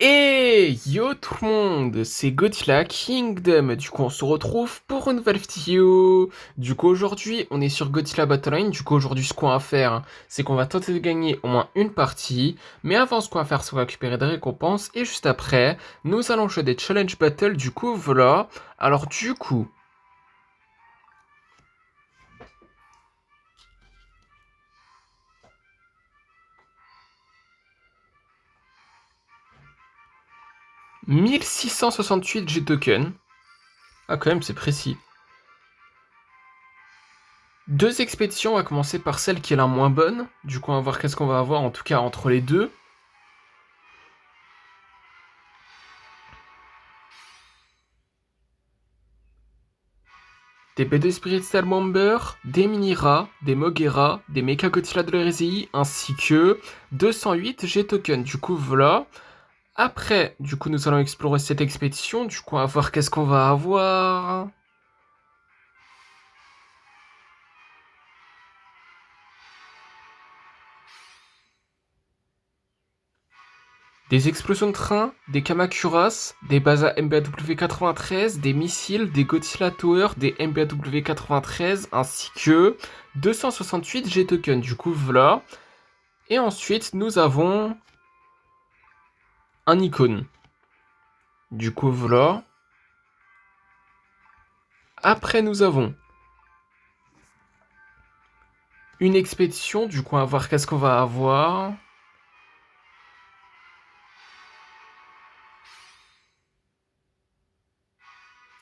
Et yo tout le monde, c'est Godzilla Kingdom. Du coup, on se retrouve pour une nouvelle vidéo. Du coup, aujourd'hui, on est sur Godzilla Battle Line. Du coup, aujourd'hui, ce qu'on va faire, c'est qu'on va tenter de gagner au moins une partie. Mais avant, ce qu'on va faire, c'est récupérer des récompenses. Et juste après, nous allons jouer des challenge battles. Du coup, voilà. Alors, du coup, 1668 G-Token. Ah, quand même, c'est précis. Deux expéditions, on va commencer par celle qui est la moins bonne. Du coup, on va voir qu'est-ce qu'on va avoir, en tout cas, entre les deux. Des BD Spirit Style Bomber, des Minira, des Mogera, des Mecha Godzilla de l'Hérésie, ainsi que 208 G-Token. Du coup, voilà. Après, du coup, nous allons explorer cette expédition. Du coup, on va voir qu'est-ce qu'on va avoir. Des explosions de train, des Kamakuras, des bases MBAW93, des missiles, des Godzilla Tower, des MBAW93, ainsi que 268 G-Token. Du coup, voilà. Et ensuite, nous avons un icône. Du coup, voilà. Après, nous avons une expédition. Du coup, on va voir qu'est-ce qu'on va avoir.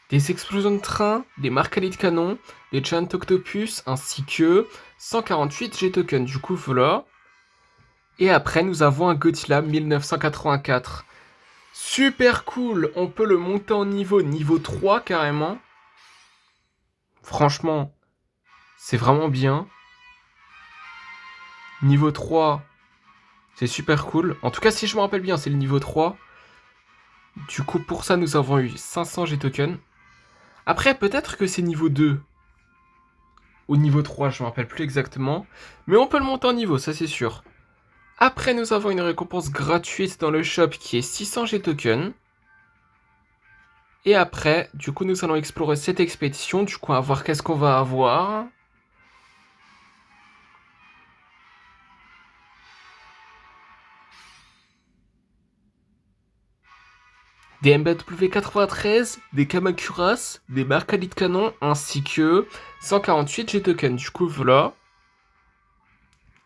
Des explosions de train, des marcaliers de canon, des giant octopus, ainsi que 148 G-Tokens. Du coup, voilà. Et après, nous avons un Godzilla 1984. Super cool. On peut le monter en niveau 3 carrément. Franchement, c'est vraiment bien. Niveau 3, c'est super cool. En tout cas, si je me rappelle bien, c'est le niveau 3. Du coup, pour ça, nous avons eu 500 G-Tokens. Après, peut-être que c'est niveau 2 ou niveau 3, je ne me rappelle plus exactement. Mais on peut le monter en niveau, ça c'est sûr. Après, nous avons une récompense gratuite dans le shop qui est 600 G-Tokens. Et après, du coup, nous allons explorer cette expédition. Du coup, on va voir qu'est-ce qu'on va avoir. Des MBW93, des Kamakuras, des Mercalli de canon, ainsi que 148 G-Tokens. Du coup, voilà.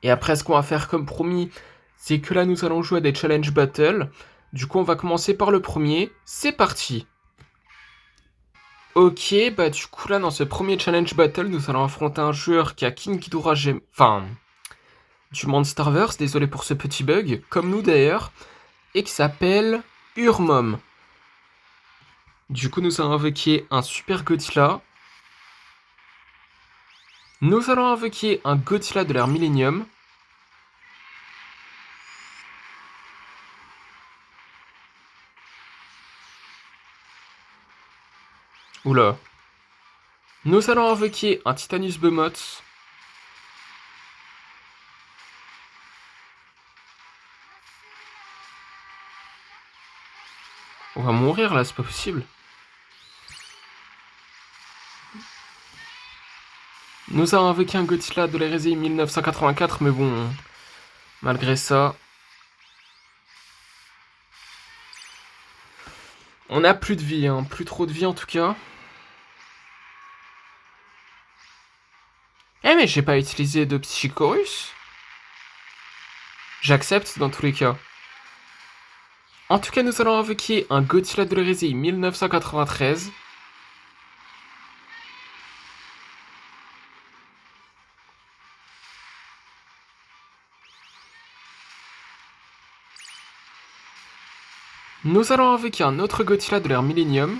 Et après, ce qu'on va faire comme promis, c'est que là, nous allons jouer à des challenge battles. Du coup, on va commencer par le premier. C'est parti. Ok, bah du coup là, dans ce premier challenge battle, nous allons affronter un joueur qui a King Ghidorah enfin, du Monsterverse, désolé pour ce petit bug, comme nous d'ailleurs, et qui s'appelle Urmom. Du coup, nous allons invoquer un Super Godzilla. Nous allons invoquer un Godzilla de l'ère Millennium. Oula. Nous allons invoquer un Titanus Behemoth. On va mourir là, c'est pas possible. Nous allons invoquer un Godzilla de l'hérésie 1984, mais bon, malgré ça, on a plus de vie, hein. Plus trop de vie en tout cas. Eh mais j'ai pas utilisé de Psychorus. J'accepte dans tous les cas. En tout cas, nous allons invoquer un Godzilla de l'hérésie 1993. Nous allons invoquer un autre Godzilla de l'ère Millennium.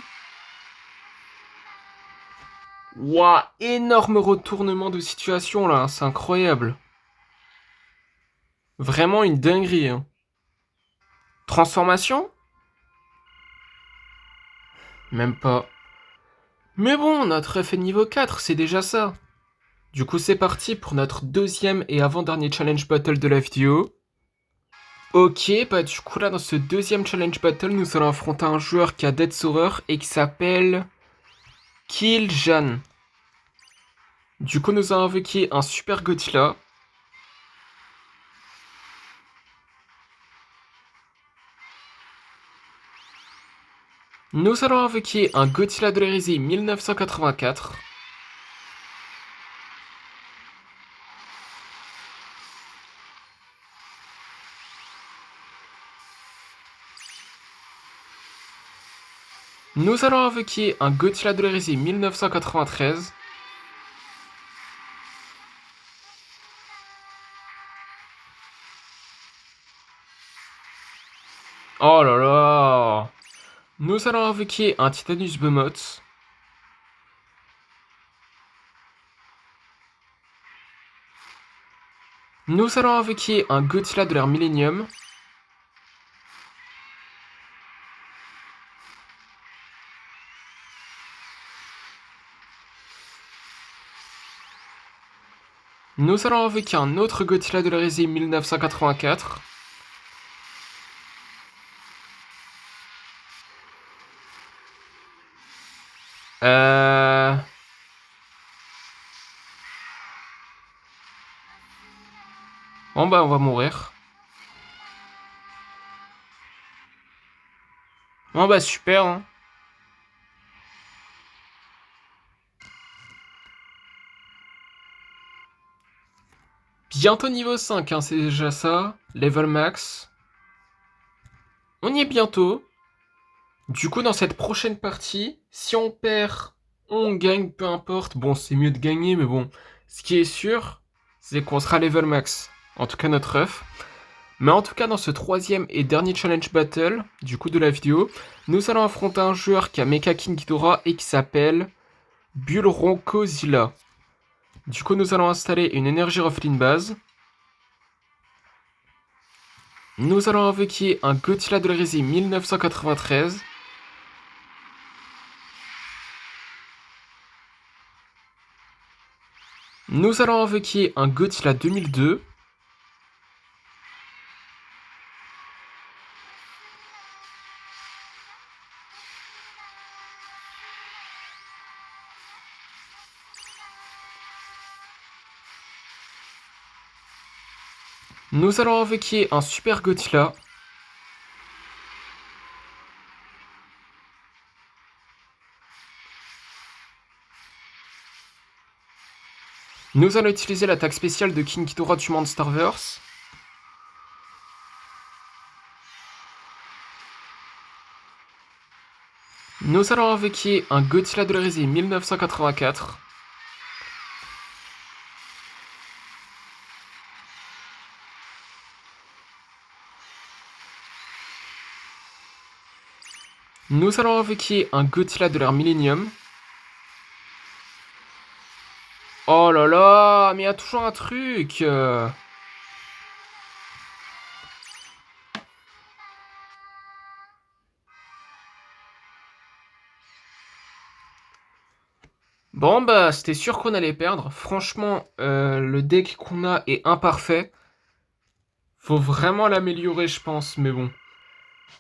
Ouah, énorme retournement de situation là, c'est incroyable. Vraiment une dinguerie. Hein. Transformation? Même pas. Mais bon, notre F est niveau 4, c'est déjà ça. Du coup, c'est parti pour notre deuxième et avant-dernier challenge battle de la vidéo. Ok, bah du coup là dans ce deuxième challenge battle, nous allons affronter un joueur qui a Death's Horror et qui s'appelle Killjan. Du coup nous allons invoquer un super Godzilla. Nous allons invoquer un Godzilla de l'hérésie 1984. Nous allons invoquer un Godzilla de l'hérésie 1993. Oh là là! Nous allons invoquer un Titanus Behemoth. Nous allons invoquer un Godzilla de l'ère Millennium. Nous allons invoquer un autre Godzilla de l'hérésie 1984. Euh... Bon bah on va mourir. Bon bah super hein. Bientôt niveau 5 hein, c'est déjà ça. Level max. On y est bientôt. Du coup dans cette prochaine partie, si on perd, on gagne, peu importe. Bon c'est mieux de gagner mais bon. Ce qui est sûr, c'est qu'on sera level max. En tout cas notre œuf. Mais en tout cas dans ce troisième et dernier challenge battle, du coup de la vidéo, nous allons affronter un joueur qui a Mecha King Ghidorah et qui s'appelle Bulronkozilla. Du coup, nous allons installer une énergie Roflin base. Nous allons invoquer un Godzilla de l'hérésie 1993. Nous allons invoquer un Godzilla 2002. Nous allons invoquer un Super Godzilla. Nous allons utiliser l'attaque spéciale de King Ghidorah du Monsterverse. Nous allons invoquer un Godzilla de l'hérésie 1984. Nous allons invoquer un Godzilla de l'ère Millennium. Oh là là, mais il y a toujours un truc. Bon bah c'était sûr qu'on allait perdre. Franchement, le deck qu'on a est imparfait. Faut vraiment l'améliorer je pense, mais bon.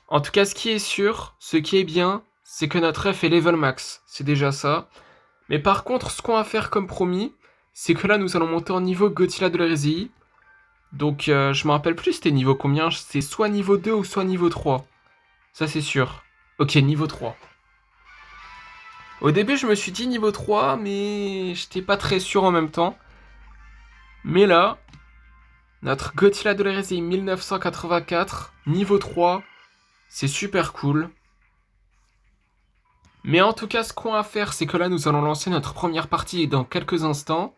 En tout cas ce qui est sûr, ce qui est bien, c'est que notre F est level max. C'est déjà ça. Mais par contre ce qu'on va faire comme promis, c'est que là nous allons monter en niveau Godzilla de l'hérésie. Donc je me rappelle plus c'était niveau combien. C'est soit niveau 2 ou soit niveau 3. Ça c'est sûr. Ok, niveau 3. Au début, je me suis dit niveau 3, mais j'étais pas très sûr en même temps. Mais là, notre Godzilla de l'hérésie 1984, niveau 3, c'est super cool. Mais en tout cas, ce qu'on va faire, c'est que là, nous allons lancer notre première partie dans quelques instants.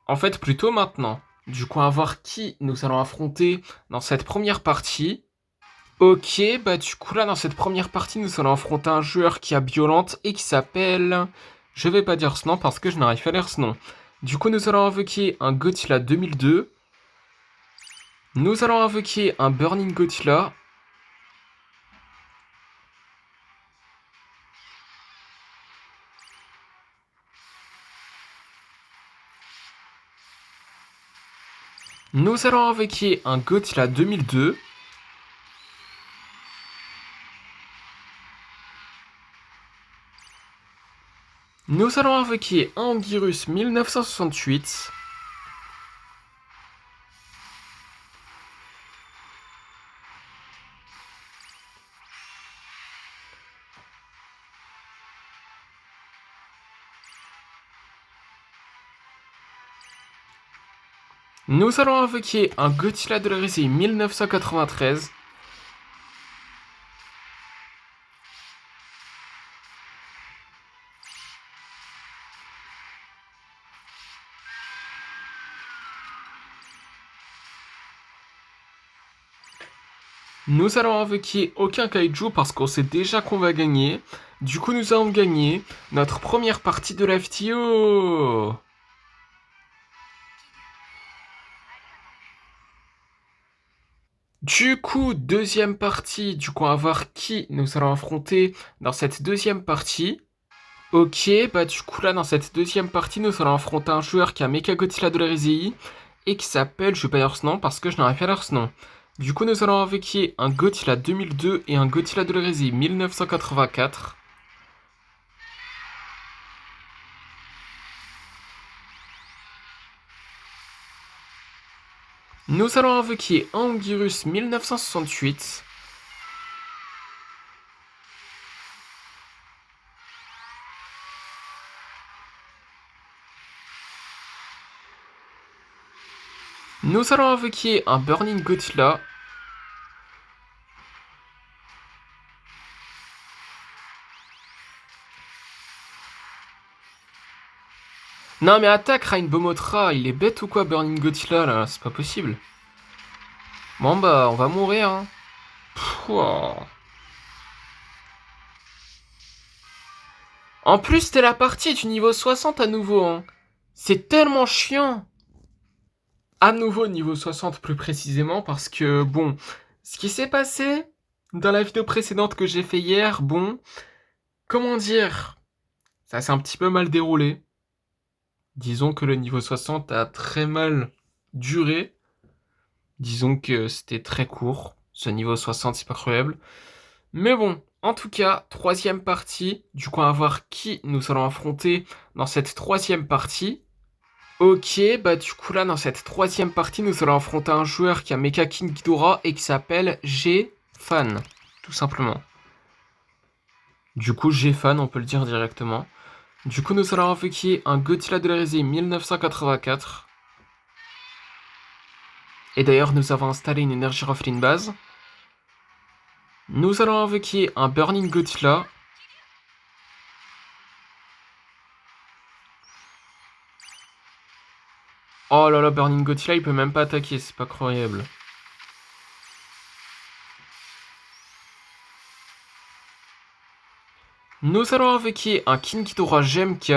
En fait, plutôt maintenant. Du coup, on va voir qui nous allons affronter dans cette première partie. Ok, bah du coup là, dans cette première partie, nous allons affronter un joueur qui a Violente et qui s'appelle... Je vais pas dire ce nom parce que je n'arrive pas à lire ce nom. Du coup, nous allons invoquer un Godzilla 2002. Nous allons invoquer un Burning Godzilla. Nous allons invoquer un Godzilla 2002. Nous allons invoquer un Anguirus 1968. Nous allons invoquer un Godzilla de la risée 1993. Nous allons invoquer aucun kaiju parce qu'on sait déjà qu'on va gagner. Du coup, nous allons gagner notre première partie de la vidéo. Du coup, deuxième partie. Du coup, on va voir qui nous allons affronter dans cette deuxième partie. Ok, bah du coup là, dans cette deuxième partie, nous allons affronter un joueur qui a Mechagodzilla de la Risei et qui s'appelle, je vais pas dire ce nom parce que je n'aurais pas leur ce nom. Du coup, nous allons invoquer un Godzilla 2002 et un Godzilla de la Risei 1984. Nous allons invoquer un Anguirus 1968. Nous allons invoquer un Burning Godzilla. Non mais attaque Rainbow Mothra, il est bête ou quoi Burning Godzilla là, c'est pas possible. Bon bah on va mourir hein. Pouah. En plus c'était la partie du niveau 60 à nouveau hein. C'est tellement chiant. À nouveau niveau 60 plus précisément parce que bon, ce qui s'est passé dans la vidéo précédente que j'ai fait hier, bon, comment dire, ça s'est un petit peu mal déroulé. Disons que le niveau 60 a très mal duré. Disons que c'était très court. Ce niveau 60, c'est pas croyable. Mais bon, en tout cas, troisième partie. Du coup, on va voir qui nous allons affronter dans cette troisième partie. Ok, bah du coup là, dans cette troisième partie, nous allons affronter un joueur qui a Mecha King Ghidorah et qui s'appelle G-Fan, tout simplement. Du coup, G-Fan, on peut le dire directement. Du coup, nous allons invoquer un Godzilla de la Risei 1984. Et d'ailleurs, nous avons installé une énergie Roflin base. Nous allons invoquer un Burning Godzilla. Oh là là, Burning Godzilla, il peut même pas attaquer, c'est pas croyable. Nous allons invoquer un King Ghidorah GMK.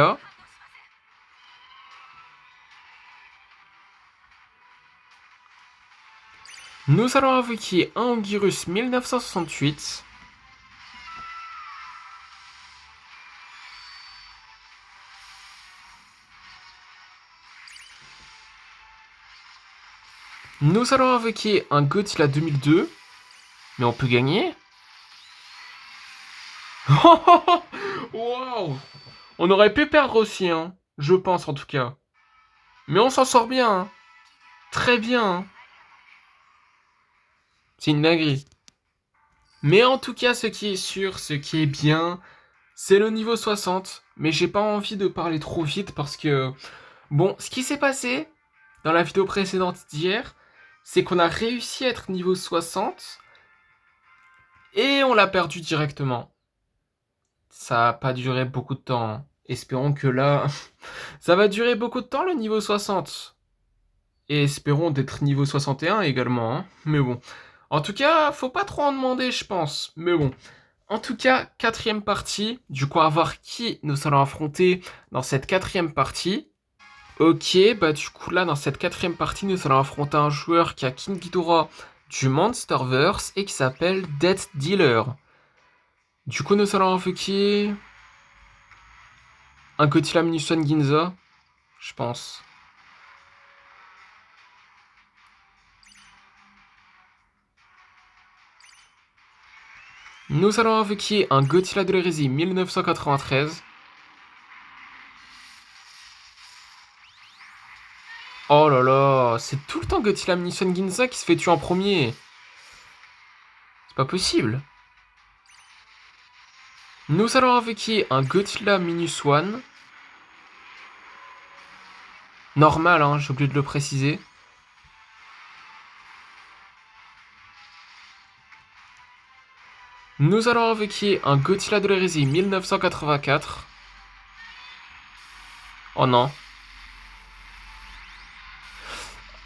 Nous allons invoquer un Anguirus 1968. Nous allons invoquer un Godzilla 2002. Mais on peut gagner. Waouh. On aurait pu perdre aussi, hein. Je pense en tout cas. Mais on s'en sort bien, hein. Très bien, hein. C'est une dinguerie. Mais en tout cas, ce qui est sûr, ce qui est bien, c'est le niveau 60. Mais j'ai pas envie de parler trop vite parce que... Bon, ce qui s'est passé dans la vidéo précédente d'hier, c'est qu'on a réussi à être niveau 60 et on l'a perdu directement. Ça a pas duré beaucoup de temps, hein. Espérons que là, ça va durer beaucoup de temps le niveau 60. Et espérons d'être niveau 61 également, hein. Mais bon. En tout cas, faut pas trop en demander, je pense. Mais bon. En tout cas, quatrième partie. Du coup, à voir qui nous allons affronter dans cette quatrième partie. Ok, bah du coup là, dans cette quatrième partie, nous allons affronter un joueur qui a King Ghidorah du Monsterverse et qui s'appelle Death Dealer. Du coup, nous allons invoquer un Godzilla Minusson Ginza, je pense. Nous allons invoquer un Godzilla de l'hérésie 1993. Oh là là, c'est tout le temps Godzilla Munition Ginza qui se fait tuer en premier. C'est pas possible. Nous allons invoquer un Godzilla Minus One. Normal, hein, j'ai oublié de le préciser. Nous allons invoquer un Godzilla de l'hérésie 1984. Oh non.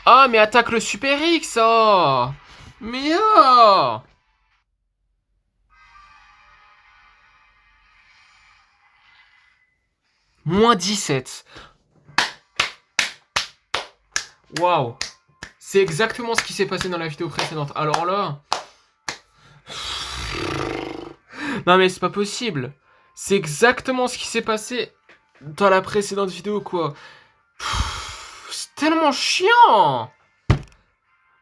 Ah, mais attaque le Super X, oh. Mais oh. Moins 17. Waouh. C'est exactement ce qui s'est passé dans la vidéo précédente. Alors là... Non mais c'est pas possible. C'est exactement ce qui s'est passé dans la précédente vidéo, quoi. C'est tellement chiant.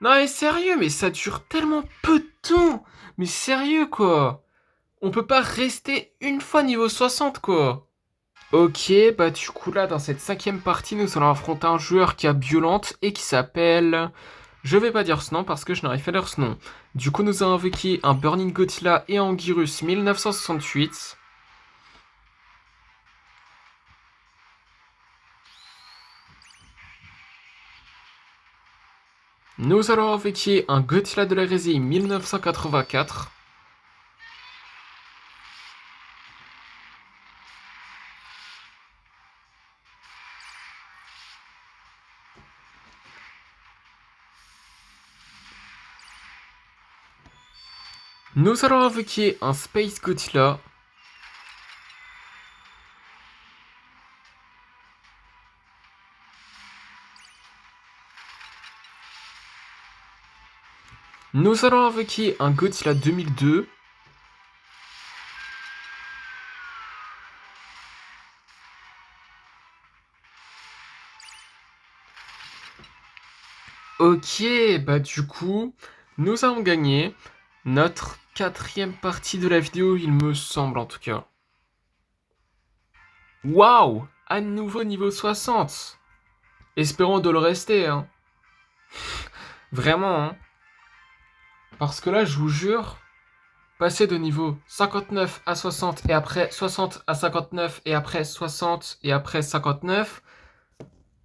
Non mais sérieux, mais ça dure tellement peu de temps. Mais sérieux, quoi. On peut pas rester une fois niveau 60, quoi. Ok, bah du coup là, dans cette 5ème partie, nous allons affronter un joueur qui a Violente et qui s'appelle... Je vais pas dire ce nom parce que je n'arrive pas à lire ce nom. Du coup, nous avons invoqué un Burning Godzilla et Anguirus 1968. Nous allons invoquer un Godzilla de l'hérésie 1984. Nous allons invoquer un Space Godzilla. Nous allons invoquer un Godzilla 2002. Ok, bah du coup, nous avons gagné notre 4ème partie de la vidéo, il me semble en tout cas. Waouh! À nouveau niveau 60. Espérons de le rester, hein. Vraiment, hein. Parce que là, je vous jure, passer de niveau 59 à 60 et après 60 à 59 et après 60 et après 59,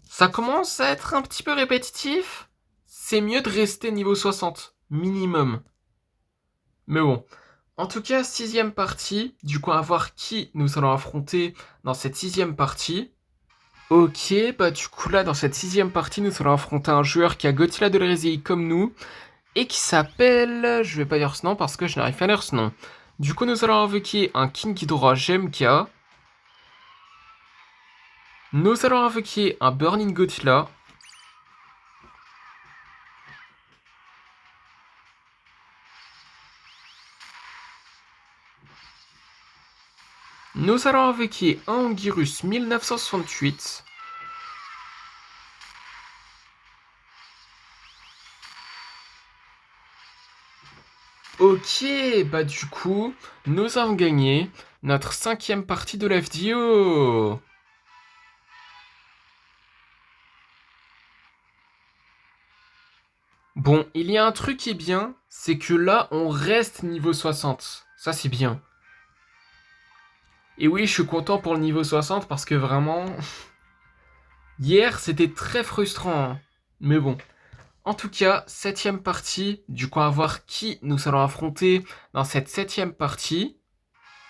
ça commence à être un petit peu répétitif. C'est mieux de rester niveau 60, minimum. Mais bon. En tout cas, 6ème partie. Du coup, à voir qui nous allons affronter dans cette 6ème partie. Ok, bah du coup là, dans cette 6ème partie, nous allons affronter un joueur qui a Godzilla de l'hérésie comme nous. Et qui s'appelle... Je vais pas dire ce nom parce que je n'arrive pas à lire ce nom. Du coup, nous allons invoquer un King Ghidorah GMK. Nous allons invoquer un Burning Godzilla. Nous allons invoquer un Anguirus 1968. Ok, bah du coup, nous avons gagné notre 5ème partie de la vidéo. Bon, il y a un truc qui est bien, c'est que là, on reste niveau 60. Ça, c'est bien. Et oui, je suis content pour le niveau 60 parce que vraiment... Hier, c'était très frustrant. Hein. Mais bon. En tout cas, 7ème partie. Du coup, à voir qui nous allons affronter dans cette 7ème partie.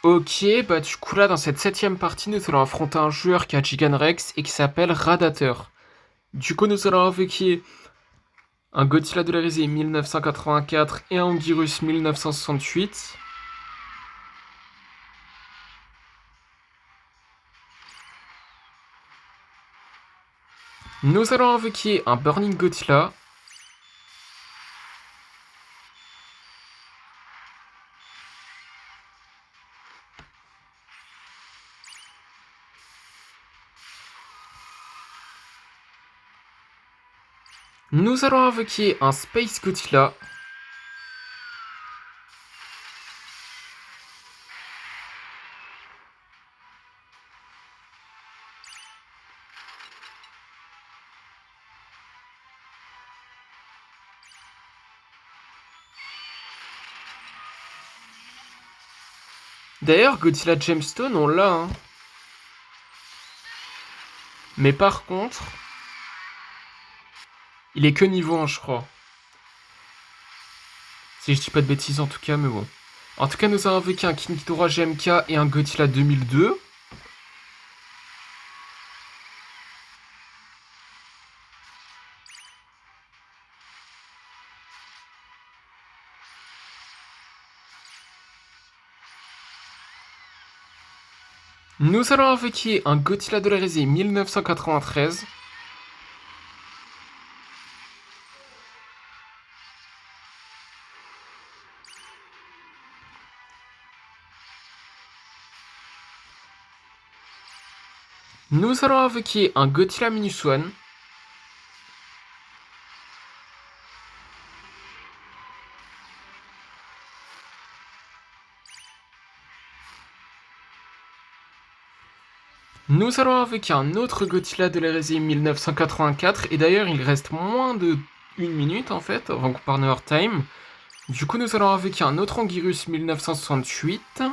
Ok, bah du coup là, dans cette 7ème partie, nous allons affronter un joueur qui a Giganrex et qui s'appelle Radateur. Du coup, nous allons invoquer un Godzilla de l'hérésie 1984 et un Anguirus 1968. Nous allons invoquer un Burning Godzilla. Nous allons invoquer un Space Godzilla. D'ailleurs, Godzilla Gemstone, on l'a, hein. Mais par contre, il est que niveau 1, je crois. Si je dis pas de bêtises en tout cas, mais bon. En tout cas, nous avons invoqué un King Ghidorah GMK et un Godzilla 2002. Nous allons invoquer un Godzilla de l'hérésie 1993. Nous allons invoquer un Godzilla Minus One. Nous allons invoquer un autre Godzilla de l'hérésie 1984. Et d'ailleurs, il reste moins de 1 minute en fait, avant qu'on parle Our Time. Du coup, nous allons invoquer un autre Anguirus 1968.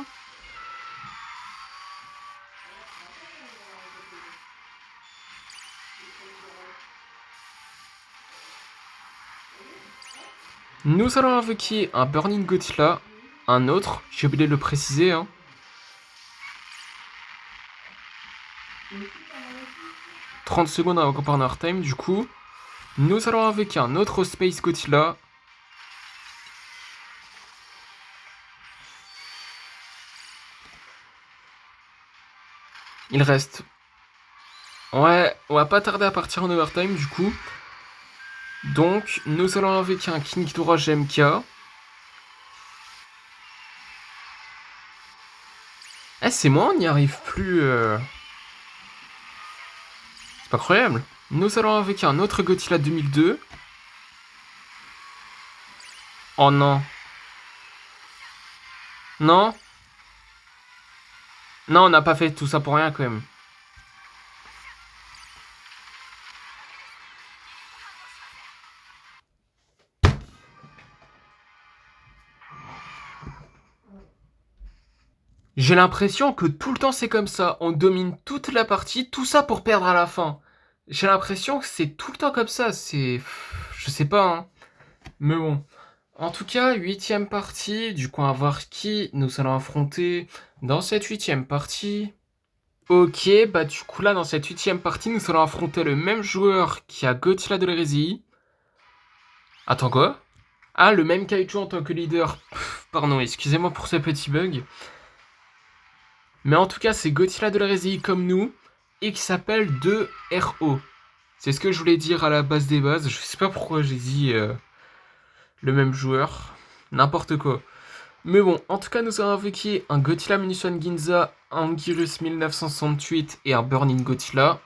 Nous allons invoquer un Burning Godzilla, un autre, j'ai oublié de le préciser, hein. « 30 secondes avant qu'on parle Our Time, du coup. Nous allons invoquer un autre Space Godzilla. Il reste... Ouais, on va pas tarder à partir en overtime du coup. Donc, nous allons invoquer un King Ghidorah GMK. Eh, c'est moi, on n'y arrive plus. C'est pas croyable. Nous allons invoquer un autre Godzilla 2002. Oh non. Non. Non, on n'a pas fait tout ça pour rien quand même. J'ai l'impression que tout le temps c'est comme ça. On domine toute la partie, tout ça pour perdre à la fin. J'ai l'impression que c'est tout le temps comme ça. C'est... Je sais pas, hein. Mais bon. En tout cas, 8ème partie. Du coup, on va voir qui nous allons affronter dans cette 8ème partie. Ok, bah du coup là, dans cette 8ème partie, nous allons affronter le même joueur qui a Godzilla de l'hérésie. Attends, quoi? Ah, le même Kaiju en tant que leader. Pardon, excusez-moi pour ce petit bug. Mais en tout cas, c'est Godzilla de l'hérésie comme nous, et qui s'appelle 2RO. C'est ce que je voulais dire à la base des bases. Je sais pas pourquoi j'ai dit le même joueur. N'importe quoi. Mais bon, en tout cas, nous avons invoqué un Godzilla Minus One Ginza, un Anguirus 1968 et un Burning Godzilla.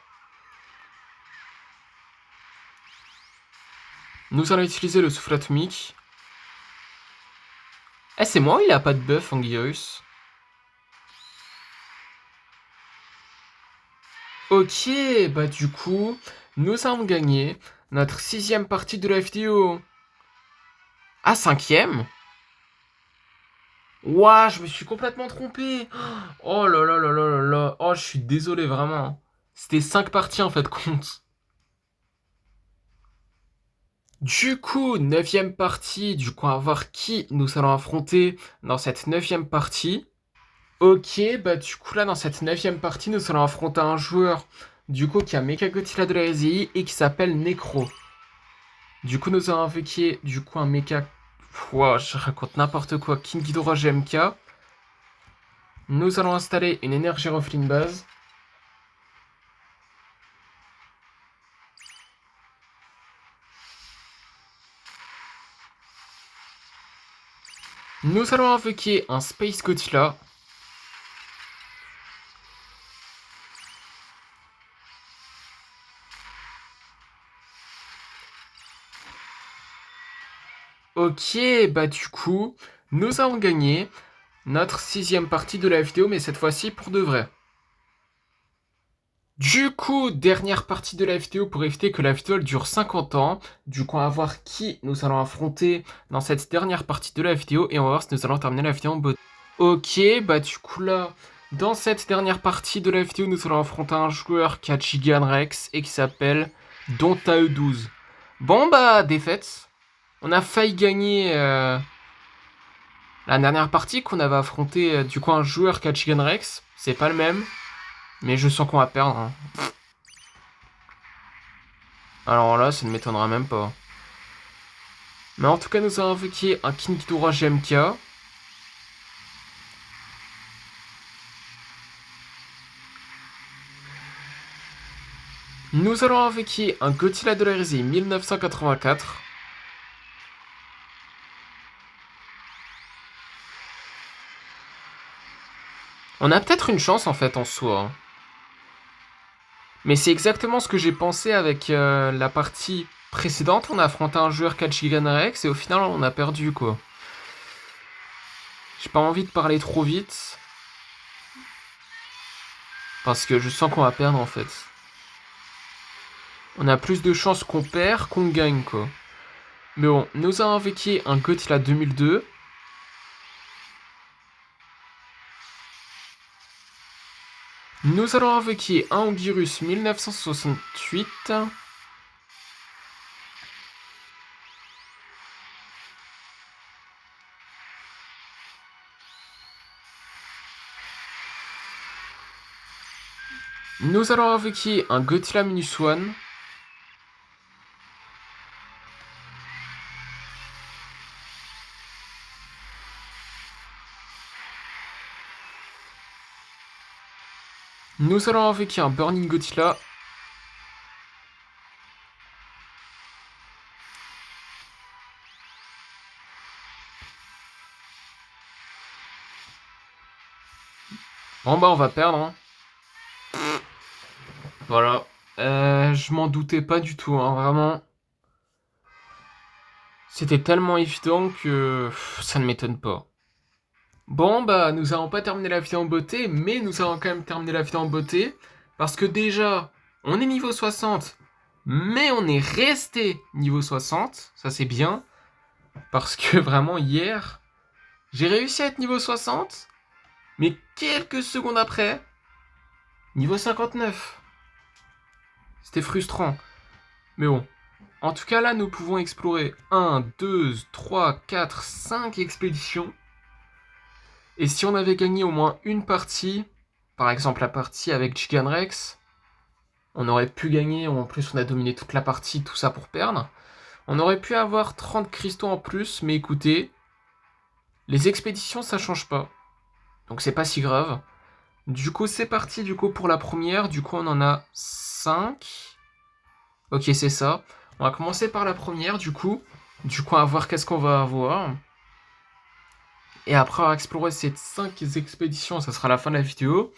Nous allons utiliser le souffle atomique. Eh, c'est moi, il a pas de buff, Anguirus. Ok, bah du coup, nous avons gagné notre 6ème partie de la vidéo. Ah, 5ème? Ouah, je me suis complètement trompé. Oh là là là là là là. Oh, je suis désolé, vraiment. C'était 5 parties en fait, compte. Du coup, 9ème partie. Du coup, on va voir qui nous allons affronter dans cette 9ème partie. Ok, bah du coup, là, dans cette 9ème partie, nous allons affronter un joueur, du coup, qui a Mechagodzilla de la RSI et qui s'appelle Necro. Du coup, nous allons invoquer, du coup, un Mecha... Wow, je raconte n'importe quoi. King Ghidorah GMK. Nous allons installer une énergie Roflin base. Nous allons invoquer un Space Godzilla. Ok, bah du coup, nous avons gagné notre 6ème partie de la vidéo, mais cette fois-ci pour de vrai. Du coup, dernière partie de la vidéo pour éviter que la vidéo dure 50 ans. Du coup, on va voir qui nous allons affronter dans cette dernière partie de la vidéo et on va voir si nous allons terminer la vidéo en beauté. Ok, bah du coup là, dans cette dernière partie de la vidéo, nous allons affronter un joueur qui a Gigan Rex et qui s'appelle Dontae12. Bon bah, défaite. On a failli gagner la dernière partie qu'on avait affronté du coup un joueur qui a Gigan Rex. C'est pas le même, mais je sens qu'on va perdre. Hein. Alors là, ça ne m'étonnera même pas. Mais en tout cas, nous avons invoqué un King Ghidorah GMK. Nous allons invoquer un Godzilla de la risée 1984. On a peut-être une chance en fait en soi. Hein. Mais c'est exactement ce que j'ai pensé avec la partie précédente. On a affronté un joueur Kachigan Rex et au final on a perdu quoi. J'ai pas envie de parler trop vite. Parce que je sens qu'on va perdre en fait. On a plus de chances qu'on perd qu'on gagne quoi. Mais bon, nous avons invoqué un Godzilla 2002. Nous allons invoquer un Ongirus 1968. Nous allons invoquer un Godzilla Minus One. Nous allons invoquer un Burning Godzilla. Bon bah on va perdre. Hein. Voilà. Je m'en doutais pas du tout, hein, vraiment. C'était tellement évident que ça ne m'étonne pas. Bon bah nous allons pas terminer la vidéo en beauté, mais nous allons quand même terminer la vidéo en beauté. Parce que déjà, on est niveau 60, mais on est resté niveau 60. Ça c'est bien. Parce que vraiment hier, j'ai réussi à être niveau 60. Mais quelques secondes après, niveau 59. C'était frustrant. Mais bon. En tout cas, là, nous pouvons explorer 1, 2, 3, 4, 5 expéditions. Et si on avait gagné au moins une partie, par exemple la partie avec Gigan Rex, on aurait pu gagner, ou en plus on a dominé toute la partie, tout ça pour perdre. On aurait pu avoir 30 cristaux en plus, mais écoutez, les expéditions ça change pas. Donc c'est pas si grave. Du coup, c'est parti du coup pour la première. Du coup, on en a 5. Ok, c'est ça. On va commencer par la première, du coup. Du coup, on va voir qu'est-ce qu'on va avoir. Et après avoir exploré ces 5 expéditions, ça sera la fin de la vidéo.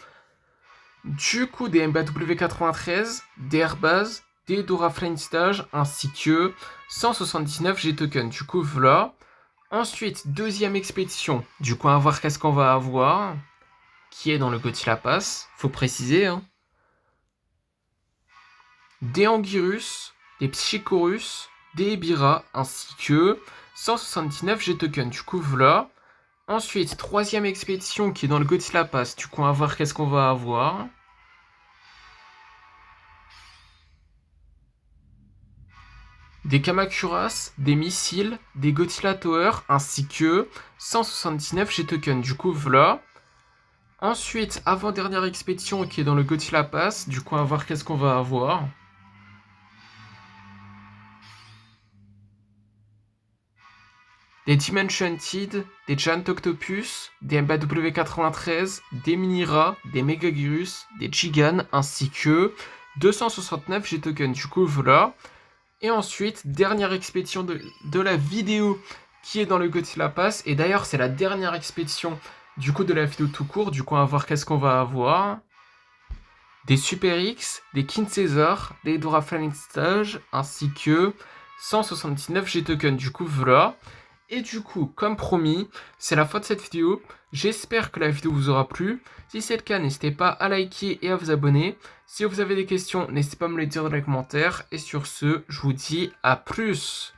Du coup, des MBW93, des Airbase, des Dora Flame Stage, ainsi que 179 G-Token. Du coup, voilà. Ensuite, deuxième expédition. Du coup, on va voir qu'est-ce qu'on va avoir. Qui est dans le Godzilla Pass. Faut préciser, hein. Des Anguirus, des Psychorus, des Ebira, ainsi que 179 G-Token. Du coup, voilà. Ensuite, troisième expédition qui est dans le Godzilla Pass. Du coup, on va voir qu'est-ce qu'on va avoir. Des Kamakuras, des missiles, des Godzilla Tower, ainsi que 179 G-Token. Du coup, voilà. Ensuite, avant-dernière expédition qui est dans le Godzilla Pass. Du coup, on va voir qu'est-ce qu'on va avoir. Des Dimensioned, des Giant Octopus, des MBW93, des Minira, des Megagirus, des Gigan, ainsi que 269 G-Token. Du coup, voilà. Et ensuite, dernière expédition de la vidéo qui est dans le Godzilla Pass. Et d'ailleurs, c'est la dernière expédition du coup de la vidéo tout court. Du coup, on va voir qu'est-ce qu'on va avoir. Des Super X, des King Caesar, des Dora Flying Stage, ainsi que 179 G-Token. Du coup, voilà. Et du coup, comme promis, c'est la fin de cette vidéo. J'espère que la vidéo vous aura plu. Si c'est le cas, n'hésitez pas à liker et à vous abonner. Si vous avez des questions, n'hésitez pas à me les dire dans les commentaires. Et sur ce, je vous dis à plus.